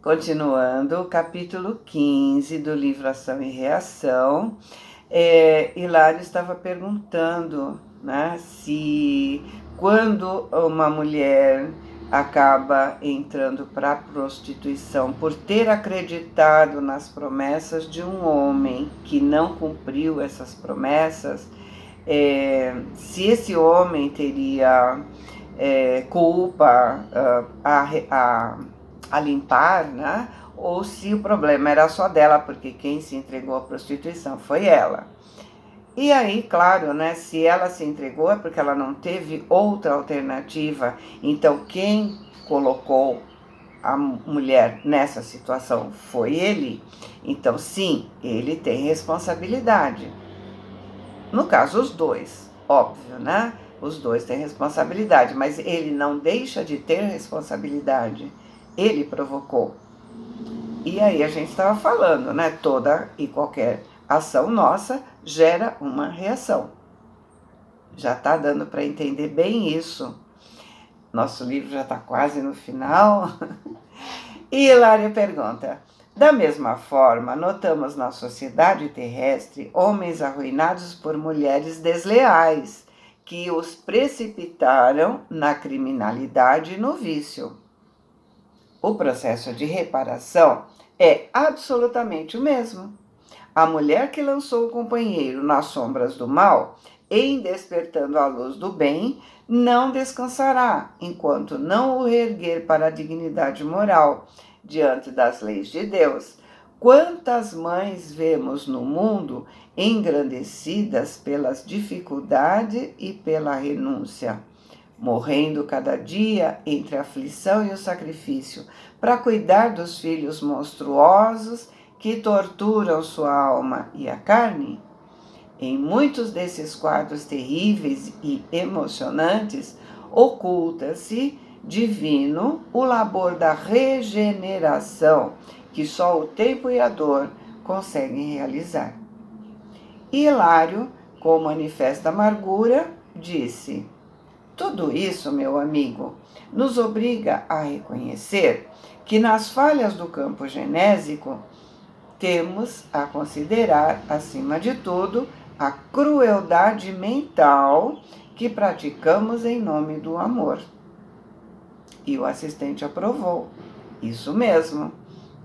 Continuando, capítulo 15 do livro Ação e Reação, Hilário estava perguntando, né, se quando uma mulher acaba entrando para a prostituição por ter acreditado nas promessas de um homem que não cumpriu essas promessas, se esse homem teria culpa a limpar, né? Ou se o problema era só dela, porque quem se entregou à prostituição foi ela. E aí, claro, né, se ela se entregou é porque ela não teve outra alternativa. Então, quem colocou a mulher nessa situação foi ele. Então, sim, ele tem responsabilidade. No caso, os dois, óbvio, né? Os dois têm responsabilidade, mas ele não deixa de ter responsabilidade. Ele provocou. E aí a gente estava falando, né? Toda e qualquer ação nossa gera uma reação. Já está dando para entender bem isso. Nosso livro já está quase no final. E Hilária pergunta: da mesma forma, notamos na sociedade terrestre homens arruinados por mulheres desleais, que os precipitaram na criminalidade e no vício. O processo de reparação é absolutamente o mesmo. A mulher que lançou o companheiro nas sombras do mal, em despertando a luz do bem, não descansará enquanto não o reerguer para a dignidade moral diante das leis de Deus. Quantas mães vemos no mundo engrandecidas pelas dificuldades e pela renúncia, morrendo cada dia entre a aflição e o sacrifício, para cuidar dos filhos monstruosos que torturam sua alma e a carne? Em muitos desses quadros terríveis e emocionantes, oculta-se divino o labor da regeneração que só o tempo e a dor conseguem realizar. E Hilário, com manifesta amargura, disse: tudo isso, meu amigo, nos obriga a reconhecer que nas falhas do campo genésico temos a considerar, acima de tudo, a crueldade mental que praticamos em nome do amor. E o assistente aprovou. Isso mesmo.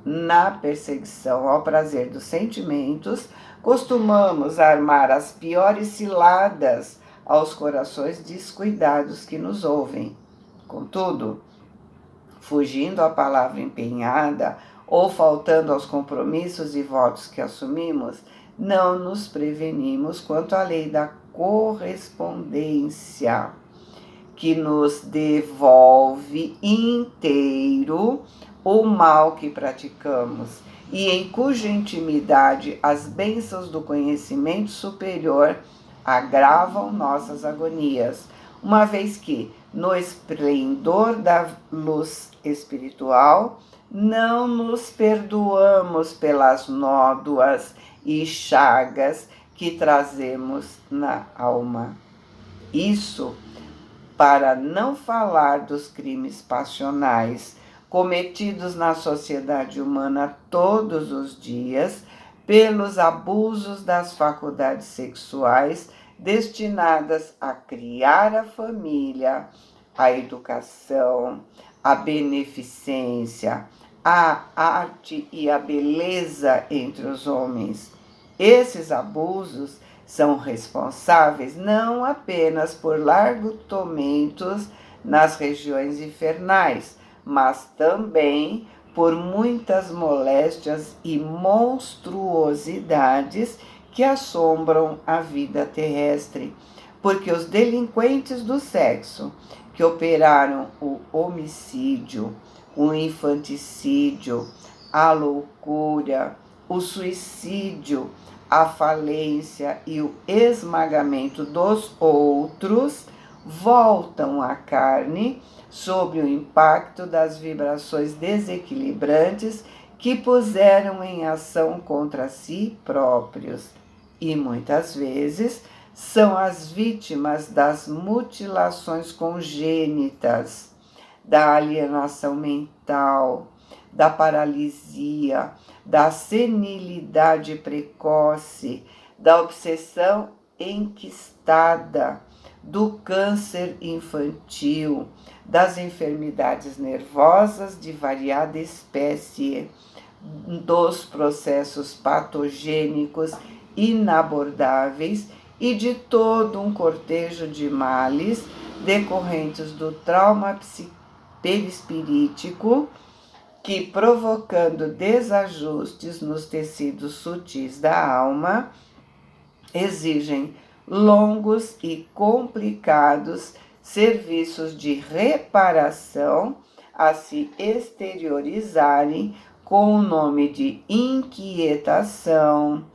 Na perseguição ao prazer dos sentimentos, costumamos armar as piores ciladas aos corações descuidados que nos ouvem. Contudo, fugindo à palavra empenhada ou faltando aos compromissos e votos que assumimos, não nos prevenimos quanto à lei da correspondência, que nos devolve inteiro o mal que praticamos e em cuja intimidade as bênçãos do conhecimento superior agravam nossas agonias, uma vez que, no esplendor da luz espiritual, não nos perdoamos pelas nódoas e chagas que trazemos na alma. Isso para não falar dos crimes passionais cometidos na sociedade humana todos os dias pelos abusos das faculdades sexuais destinadas a criar a família, a educação, a beneficência, a arte e a beleza entre os homens. Esses abusos são responsáveis não apenas por largos tormentos nas regiões infernais, mas também por muitas moléstias e monstruosidades que assombram a vida terrestre, porque os delinquentes do sexo que operaram o homicídio, o infanticídio, a loucura, o suicídio, a falência e o esmagamento dos outros voltam à carne sob o impacto das vibrações desequilibrantes que puseram em ação contra si próprios. E muitas vezes são as vítimas das mutilações congênitas, da alienação mental, da paralisia, da senilidade precoce, da obsessão enquistada, do câncer infantil, das enfermidades nervosas de variada espécie, dos processos patogênicos inabordáveis e de todo um cortejo de males decorrentes do trauma perispirítico que, provocando desajustes nos tecidos sutis da alma, exigem longos e complicados serviços de reparação a se exteriorizarem com o nome de inquietação,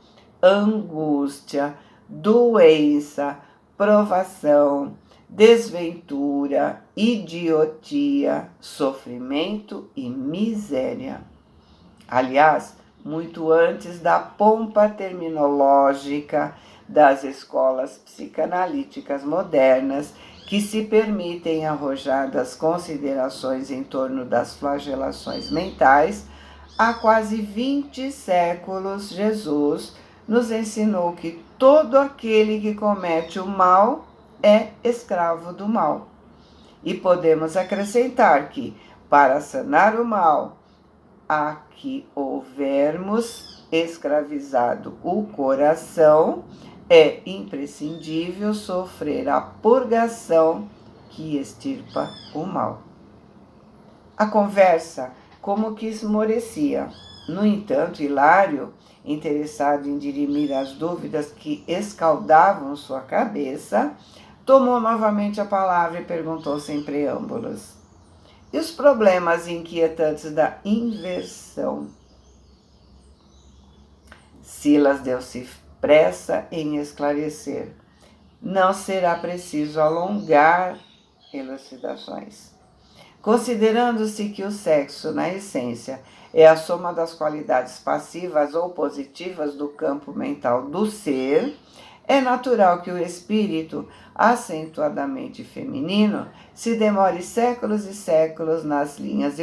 angústia, doença, provação, desventura, idiotia, sofrimento e miséria. Aliás, muito antes da pompa terminológica das escolas psicanalíticas modernas, que se permitem arrojadas considerações em torno das flagelações mentais, há quase 20 séculos Jesus nos ensinou que todo aquele que comete o mal é escravo do mal. E podemos acrescentar que, para sanar o mal a que houvermos escravizado o coração, é imprescindível sofrer a purgação que extirpa o mal. A conversa como que esmorecia. No entanto, Hilário, interessado em dirimir as dúvidas que escaldavam sua cabeça, tomou novamente a palavra e perguntou sem preâmbulos: e os problemas inquietantes da inversão? Silas deu-se pressa em esclarecer. Não será preciso alongar elucidações. Considerando-se que o sexo, na essência, é a soma das qualidades passivas ou positivas do campo mental do ser, é natural que o espírito, acentuadamente feminino, se demore séculos e séculos nas linhas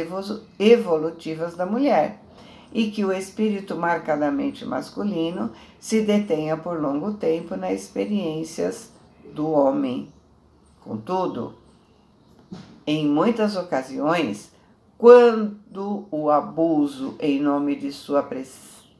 evolutivas da mulher, e que o espírito marcadamente masculino se detenha por longo tempo nas experiências do homem. Contudo, em muitas ocasiões, quando o abuso em nome de sua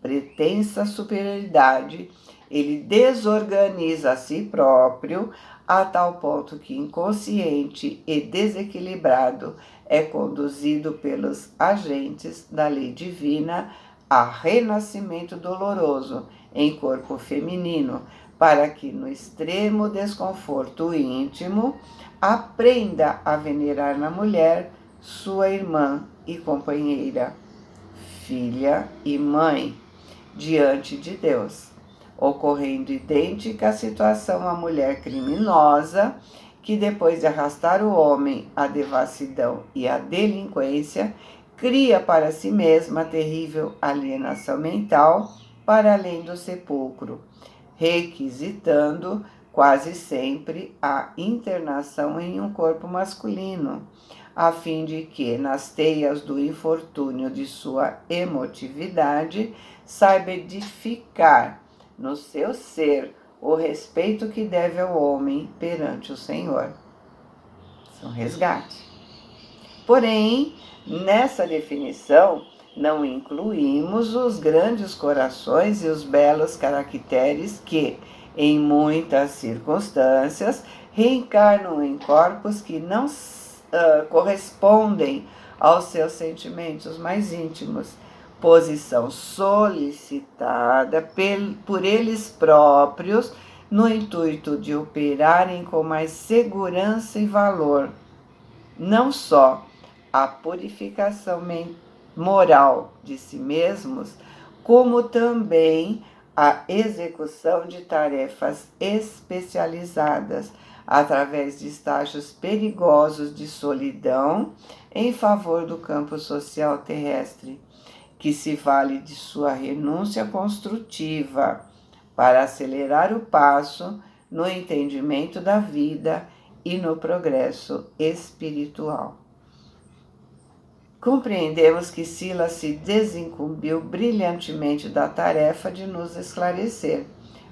pretensa superioridade, ele desorganiza a si próprio a tal ponto que, inconsciente e desequilibrado, é conduzido pelos agentes da lei divina a renascimento doloroso em corpo feminino, para que, no extremo desconforto íntimo, aprenda a venerar na mulher sua irmã e companheira, filha e mãe, diante de Deus, ocorrendo idêntica situação à mulher criminosa, que depois de arrastar o homem à devassidão e à delinquência, cria para si mesma a terrível alienação mental para além do sepulcro, requisitando quase sempre a internação em um corpo masculino, a fim de que, nas teias do infortúnio de sua emotividade, saiba edificar no seu ser o respeito que deve ao homem perante o Senhor. Isso é um resgate. Porém, nessa definição, não incluímos os grandes corações e os belos caracteres que, em muitas circunstâncias, reencarnam em corpos que não correspondem aos seus sentimentos mais íntimos, posição solicitada por eles próprios no intuito de operarem com mais segurança e valor, não só a purificação moral de si mesmos, como também a execução de tarefas especializadas através de estágios perigosos de solidão em favor do campo social terrestre, que se vale de sua renúncia construtiva para acelerar o passo no entendimento da vida e no progresso espiritual. compreendemos que Sila se desincumbiu brilhantemente da tarefa de nos esclarecer,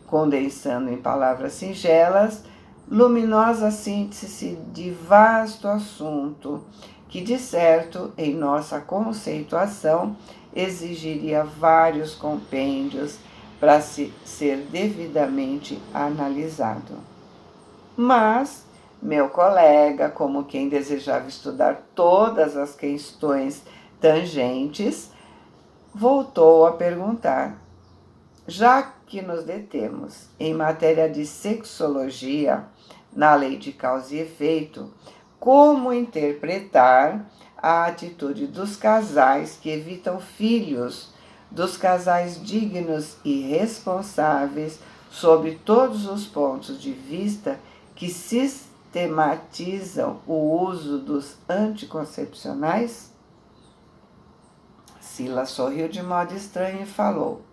condensando em palavras singelas, luminosa síntese de vasto assunto, que de certo, em nossa conceituação, exigiria vários compêndios para ser devidamente analisado. Mas meu colega, como quem desejava estudar todas as questões tangentes, voltou a perguntar: já que nos detemos em matéria de sexologia, na lei de causa e efeito, como interpretar a atitude dos casais que evitam filhos, dos casais dignos e responsáveis, sob todos os pontos de vista que sistematizam o uso dos anticoncepcionais? Sila sorriu de modo estranho e falou: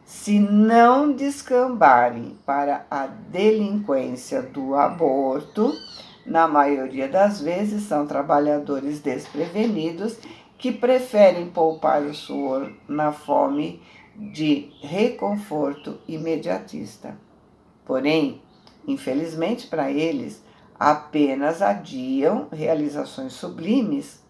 se não descambarem para a delinquência do aborto, na maioria das vezes são trabalhadores desprevenidos que preferem poupar o suor na fome de reconforto imediatista. Porém, infelizmente para eles, apenas adiam realizações sublimes,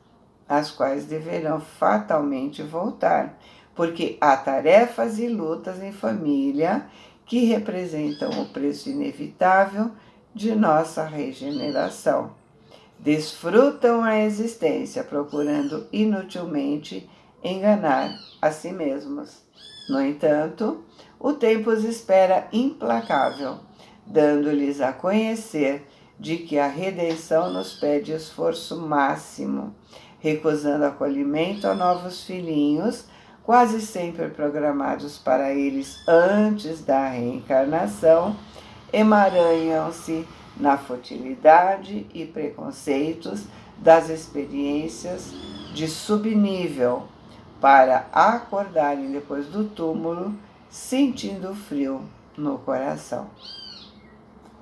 as quais deverão fatalmente voltar, porque há tarefas e lutas em família que representam o preço inevitável de nossa regeneração. Desfrutam a existência procurando inutilmente enganar a si mesmos. No entanto, o tempo os espera implacável, dando-lhes a conhecer de que a redenção nos pede esforço máximo, recusando acolhimento a novos filhinhos, quase sempre programados para eles antes da reencarnação, emaranham-se na futilidade e preconceitos das experiências de subnível, para acordarem depois do túmulo, sentindo frio no coração.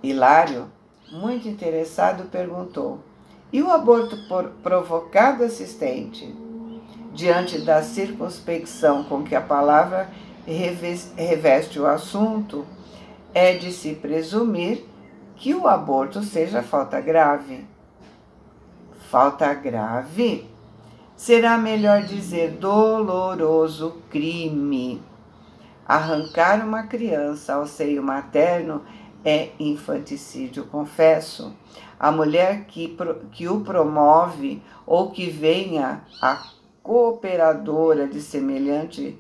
Hilário, muito interessado, perguntou: e o aborto provocado, assistente? Diante da circunspecção com que a palavra reveste o assunto, é de se presumir que o aborto seja falta grave. Falta grave? Será melhor dizer doloroso crime. Arrancar uma criança ao seio materno é infanticídio, confesso. A mulher que o promove ou que venha a cooperadora de semelhante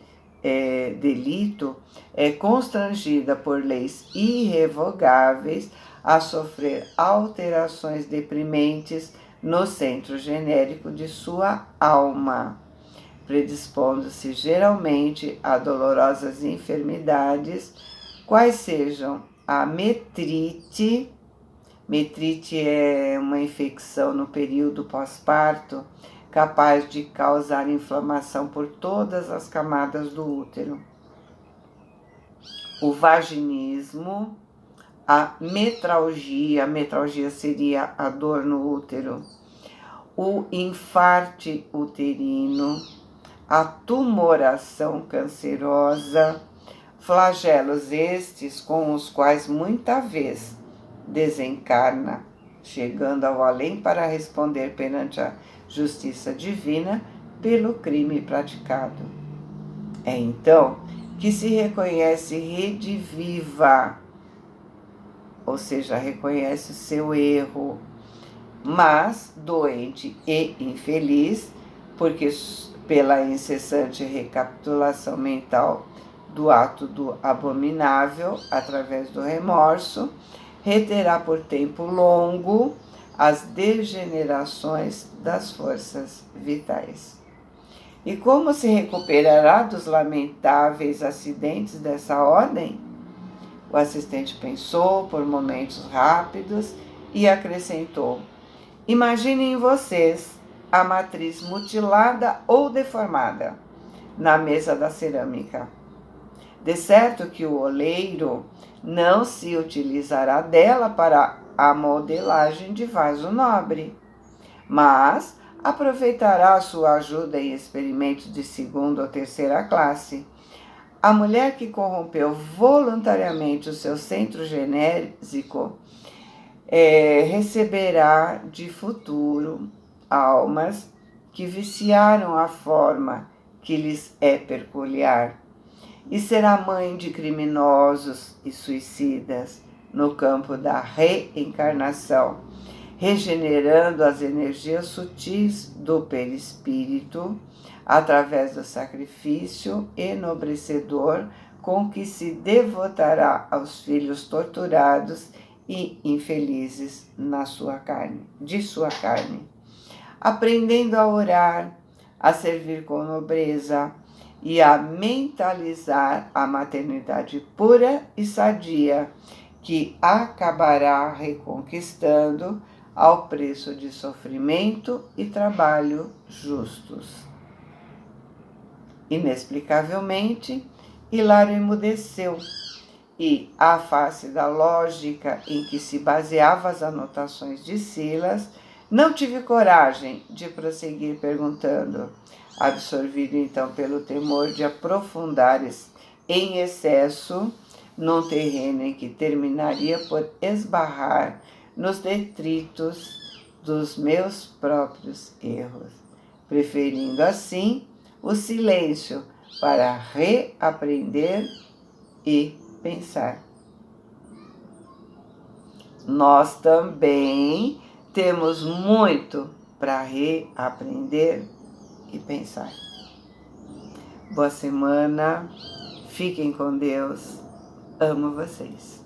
delito é constrangida por leis irrevogáveis a sofrer alterações deprimentes no centro genérico de sua alma, predispondo-se geralmente a dolorosas enfermidades, quais sejam a metrite. Metrite é uma infecção no período pós-parto, capaz de causar inflamação por todas as camadas do útero. O vaginismo, a metralgia seria a dor no útero, o infarte uterino, a tumoração cancerosa, flagelos estes com os quais muita vez desencarna, chegando ao além para responder perante a justiça divina pelo crime praticado. É então que se reconhece rediviva, ou seja, reconhece o seu erro, mas doente e infeliz, porque pela incessante recapitulação mental do ato do abominável, através do remorso, reterá por tempo longo as degenerações das forças vitais. E como se recuperará dos lamentáveis acidentes dessa ordem? O assistente pensou por momentos rápidos e acrescentou: imaginem vocês a matriz mutilada ou deformada na mesa da cerâmica. De certo que o oleiro não se utilizará dela para a modelagem de vaso nobre, mas aproveitará sua ajuda em experimentos de segunda ou terceira classe. A mulher que corrompeu voluntariamente o seu centro genésico receberá de futuro almas que viciaram a forma que lhes é peculiar, e será mãe de criminosos e suicidas no campo da reencarnação, regenerando as energias sutis do perispírito através do sacrifício enobrecedor com que se devotará aos filhos torturados e infelizes de sua carne, aprendendo a orar, a servir com nobreza e a mentalizar a maternidade pura e sadia, que acabará reconquistando ao preço de sofrimento e trabalho justos. Inexplicavelmente, Hilário emudeceu e, à face da lógica em que se baseavam as anotações de Silas, não tive coragem de prosseguir perguntando, absorvido então pelo temor de aprofundar em excesso num terreno em que terminaria por esbarrar nos detritos dos meus próprios erros, preferindo assim o silêncio para reaprender e pensar. Nós também temos muito para reaprender e pensar. Boa semana, fiquem com Deus, amo vocês.